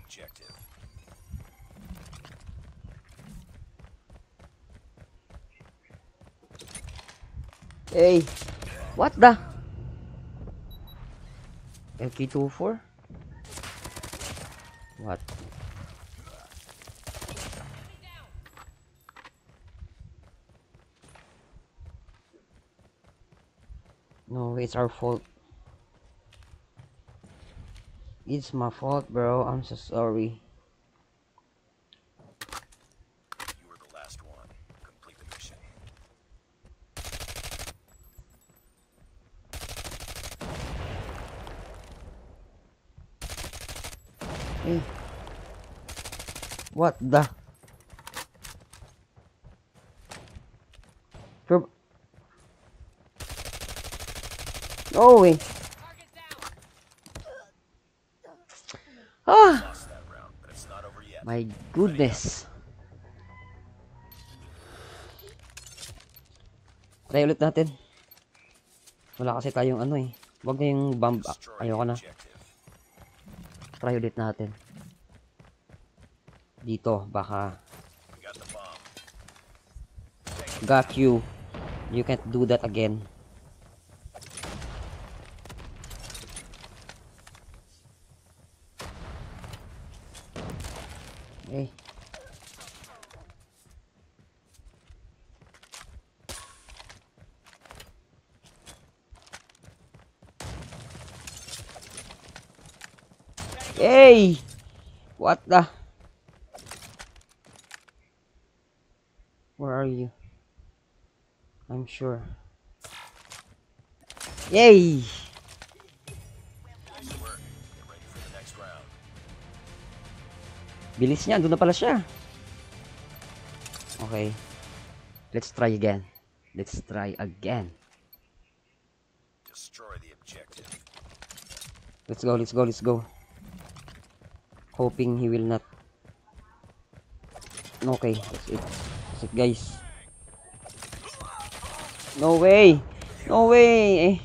objective. Hey, what the? LK24? What? No, it's our fault. It's my fault, bro. I'm so sorry. You were the last one. Complete the mission. Hey. What the? Prob- No way. Ah! Lost that round, but it's not over yet. My goodness. Try ulit natin. Wala kasi tayong ano eh. Wag na yung bomb. Destroy Ayoko the na. objective. Try ulit natin. Dito, baka. We got the bomb. Got you. You can't do that again. Hey. Hey! What the? Where are you? I'm sure. Yay! Nice work. Get ready for the next round. Bilis niya, andun na pala siya. Okay. Let's try again. Let's try again. Destroy the objective. Let's go, let's go, let's go. Hoping he will not. Okay, that's it. That's it, guys. No way! No way!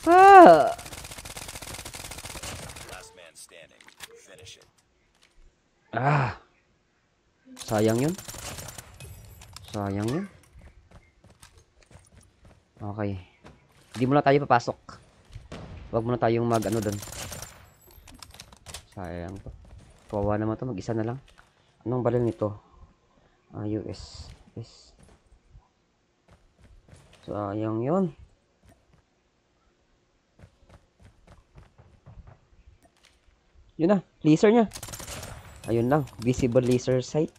Ah! Last man standing. Finish it. Ah! Sayang yun. Sayang yun. Okay. Hindi muna tayo papasok. Huwag muna tayong mag ano doon. Sayang to. Kawawa naman to. Mag-isa na lang. Anong baril nito? US. Yes. Sayang yun. Yun na. Laser niya. Ayun lang. Visible laser sight.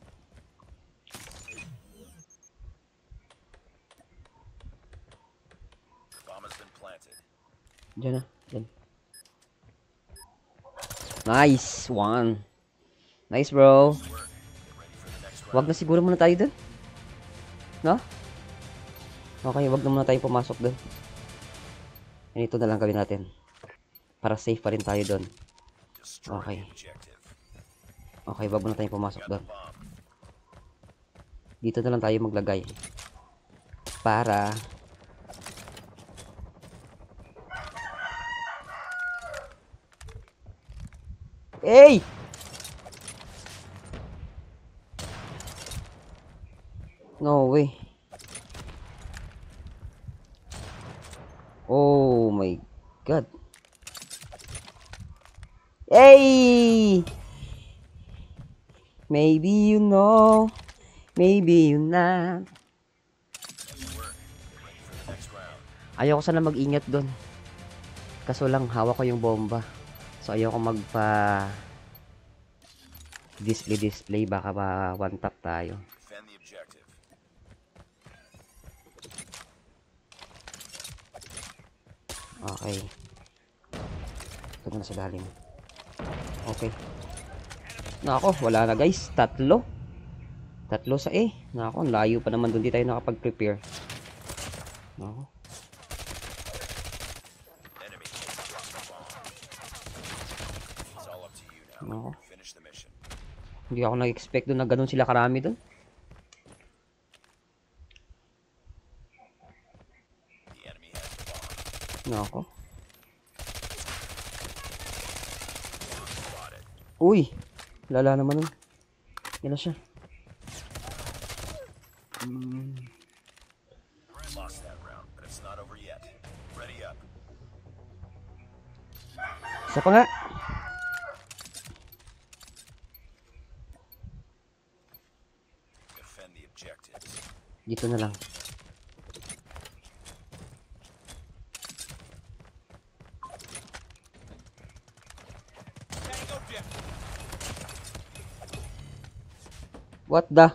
Bomb has been planted. Diyan na. Diyan. Nice one. Nice, bro. Nice work. Get ready for the next Wag round. na siguro muna tayo dun. No? Okay, wag na muna tayong pumasok dun. Ganito na lang gawin natin. Para safe pa rin tayo dun. Destroy Okay. the objective. Okay, wag muna tayong pumasok Got dun. the bomb. Dito na lang tayo maglagay. Para Hey! No way. Oh my god. Hey! Maybe you know, maybe you not. Nice work. Get ready for the next round. Ayoko sana mag-ingat doon. Kaso lang hawak ko yung bomba. So ayoko magpa display baka ba one tap tayo. Defend the objective. Okay. Ito na sa lalim. Okay. Nako, wala na guys. Tatlo sa A. Nako, ang layo pa naman doon. Di tayo nakapag-prepare. Nako. Enemy. Drop the bomb. It's all up to you now. Nako. Finish the mission. Hindi ako nag-expect doon na ganun sila karami doon. The enemy has the bomb. Nako. Spotted. Uy! Lala naman nun. Yan na siya. Lost that round, but it's not over yet. Ready up. Isa pa nga. Defend the objectives. Dito na lang. Tango dip. What the?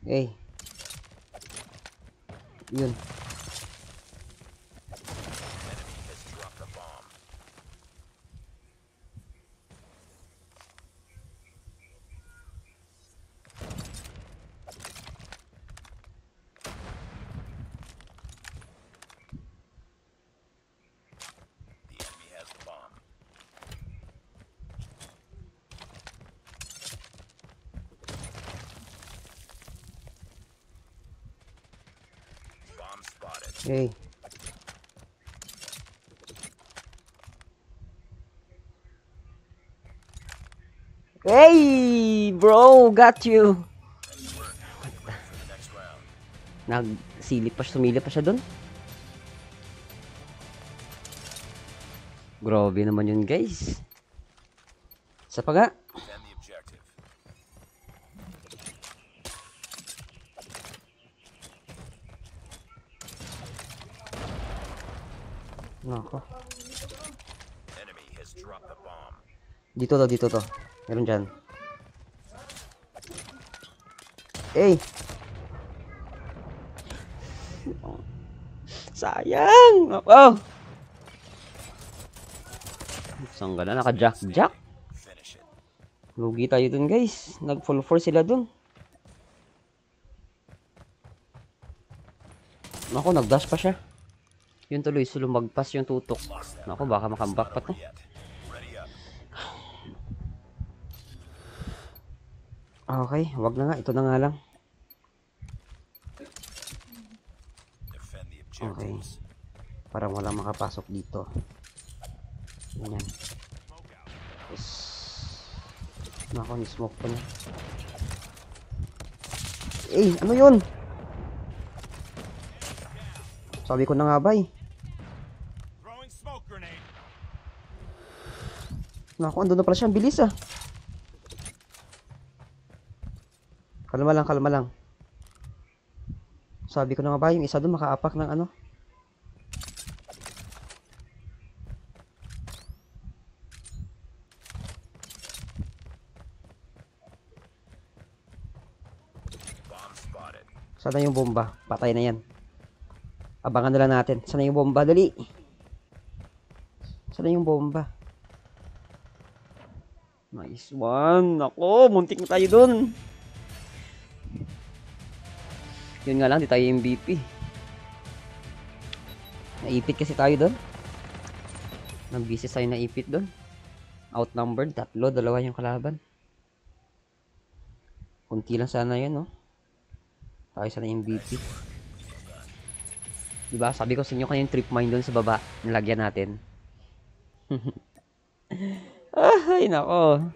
Eh. Yun. Enemy has dropped the bomb. The enemy has the bomb. Bomb spotted. Eh. Hey, bro, got you. Nice work. Ready for the next round. Nagsilip pa siya, sumilip pa siya doon. Grabe naman yun, guys. Isa pa nga. Defend the objective. Nako. Enemy has dropped the bomb. Dito to. Meron dyan. Eh. Sayang. Oh. Saan ka na? Naka-jack-jack. Finish it. Lugi tayo dun, guys. Nag-full force sila dun. Nako, nag-dash pa siya. Yun tuloy, lumagpas yung tutok. Lost that. Nako, baka makambak pa to. Yet. Ready up. Okay, wag na nga. Ito na nga lang. Defend the Okay. objectives. Parang walang makapasok dito. Ganyan. Yes. Nako, ni-smoke pa niya. Eh, ano yun? Sabi ko na nga ba eh. Throwing smoke grenade. Nako, andun na pala siya. Ang bilis ah. Kalma lang. Sabi ko na nga ba, yung isa doon makaapak ng ano. Bomb spotted. Sana yung bomba. Patay na yan. Abangan na lang natin. Sana yung bomba. Dali. Sana yung bomba. Nice one. Ako, muntik na tayo dun. Yun nga lang, di tayo MVP. Naipit kasi tayo dun. Nang-busy tayo naipit dun. Outnumbered, 3, 2 yung kalaban. Kunti lang sana yun, no? Tayo sana MVP. Diba? Sabi ko sa inyo kanyung trip mine dun sa baba. Nalagyan natin. Ay, nako.